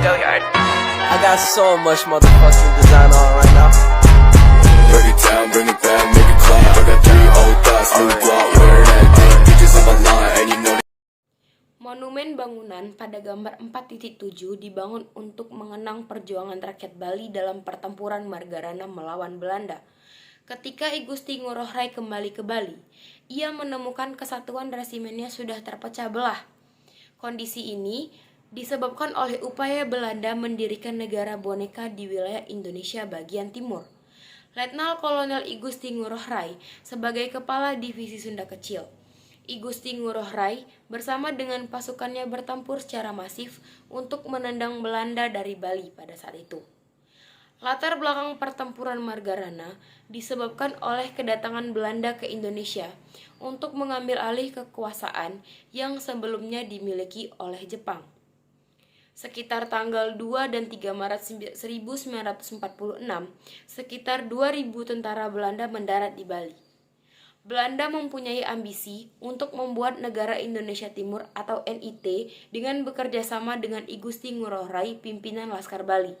I got so much motherfucking design on right now. Break it down, bring it back, make it clap. I got 3 old thoughts, new block, where that day. Bitches on my line, and you know. Monumen bangunan pada gambar 4.7 dibangun untuk mengenang perjuangan rakyat Bali dalam pertempuran Margarana melawan Belanda. Ketika I Gusti Ngurah Rai kembali ke Bali, ia menemukan kesatuan resimennya sudah terpecah belah. Kondisi ini disebabkan oleh upaya Belanda mendirikan negara boneka di wilayah Indonesia bagian timur. Letnan Kolonel I Gusti Ngurah Rai sebagai kepala divisi Sunda Kecil. I Gusti Ngurah Rai bersama dengan pasukannya bertempur secara masif untuk menendang Belanda dari Bali pada saat itu. Latar belakang pertempuran Margarana disebabkan oleh kedatangan Belanda ke Indonesia untuk mengambil alih kekuasaan yang sebelumnya dimiliki oleh Jepang. Sekitar tanggal 2 dan 3 Maret 1946, sekitar 2.000 tentara Belanda mendarat di Bali. Belanda mempunyai ambisi untuk membuat negara Indonesia Timur atau NIT dengan bekerja sama dengan I Gusti Ngurah Rai, pimpinan Laskar Bali.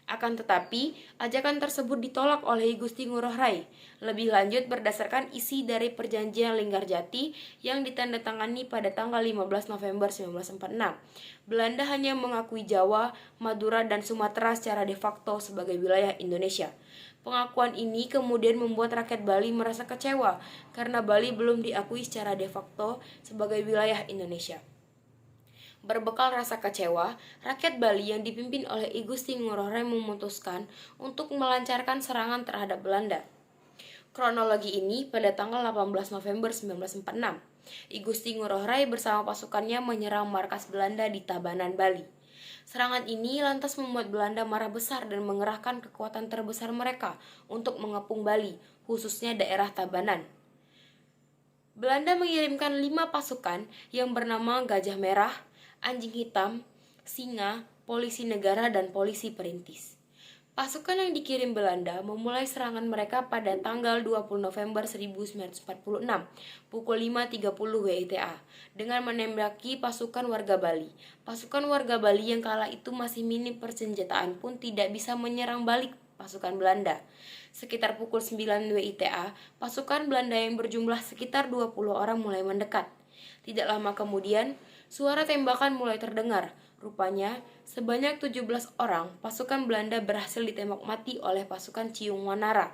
Akan tetapi, ajakan tersebut ditolak oleh I Gusti Ngurah Rai. Lebih lanjut berdasarkan isi dari perjanjian Linggarjati yang ditandatangani pada tanggal 15 November 1946. Belanda hanya mengakui Jawa, Madura, dan Sumatera secara de facto sebagai wilayah Indonesia. Pengakuan ini kemudian membuat rakyat Bali merasa kecewa karena Bali belum diakui secara de facto sebagai wilayah Indonesia. Berbekal rasa kecewa, rakyat Bali yang dipimpin oleh I Gusti Ngurah Rai memutuskan untuk melancarkan serangan terhadap Belanda. Kronologi ini pada tanggal 18 November 1946, I Gusti Ngurah Rai bersama pasukannya menyerang markas Belanda di Tabanan, Bali. Serangan ini lantas membuat Belanda marah besar dan mengerahkan kekuatan terbesar mereka untuk mengepung Bali, khususnya daerah Tabanan. Belanda mengirimkan 5 pasukan yang bernama Gajah Merah, Anjing Hitam, Singa, Polisi Negara, dan Polisi Perintis. Pasukan yang dikirim Belanda memulai serangan mereka pada tanggal 20 November 1946, pukul 5.30 WITA, dengan menembaki pasukan warga Bali. Pasukan warga Bali yang kala itu masih minim persenjataan pun tidak bisa menyerang balik pasukan Belanda. Sekitar pukul 9 WITA, pasukan Belanda yang berjumlah sekitar 20 orang mulai mendekat. Tidak lama kemudian, suara tembakan mulai terdengar. Rupanya, sebanyak 17 orang pasukan Belanda berhasil ditembak mati oleh pasukan Ciung Wanara.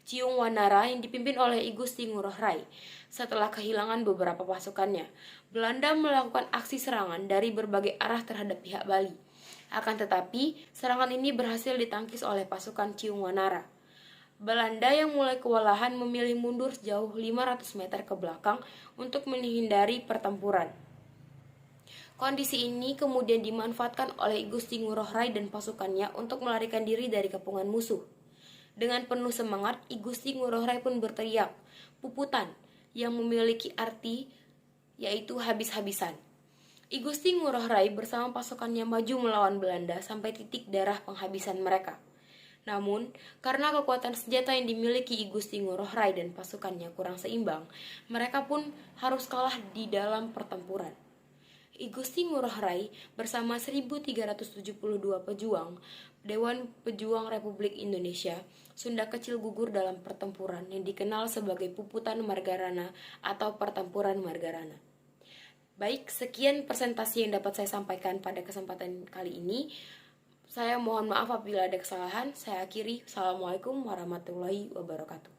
Ciung Wanara yang dipimpin oleh I Gusti Ngurah Rai. Setelah kehilangan beberapa pasukannya, Belanda melakukan aksi serangan dari berbagai arah terhadap pihak Bali. Akan tetapi, serangan ini berhasil ditangkis oleh pasukan Ciung Wanara. Belanda yang mulai kewalahan memilih mundur sejauh 500 meter ke belakang untuk menghindari pertempuran. Kondisi ini kemudian dimanfaatkan oleh I Gusti Ngurah Rai dan pasukannya untuk melarikan diri dari kepungan musuh. Dengan penuh semangat, I Gusti Ngurah Rai pun berteriak, "Puputan," yang memiliki arti yaitu habis-habisan. I Gusti Ngurah Rai bersama pasukannya maju melawan Belanda sampai titik darah penghabisan mereka. Namun, karena kekuatan senjata yang dimiliki I Gusti Ngurah Rai dan pasukannya kurang seimbang, mereka pun harus kalah di dalam pertempuran. I Gusti Ngurah Rai bersama 1.372 pejuang Dewan Pejuang Republik Indonesia Sunda Kecil gugur dalam pertempuran yang dikenal sebagai Puputan Margarana atau Pertempuran Margarana. Baik, sekian presentasi yang dapat saya sampaikan pada kesempatan kali ini. Saya mohon maaf apabila ada kesalahan. Saya akhiri. Assalamualaikum warahmatullahi wabarakatuh.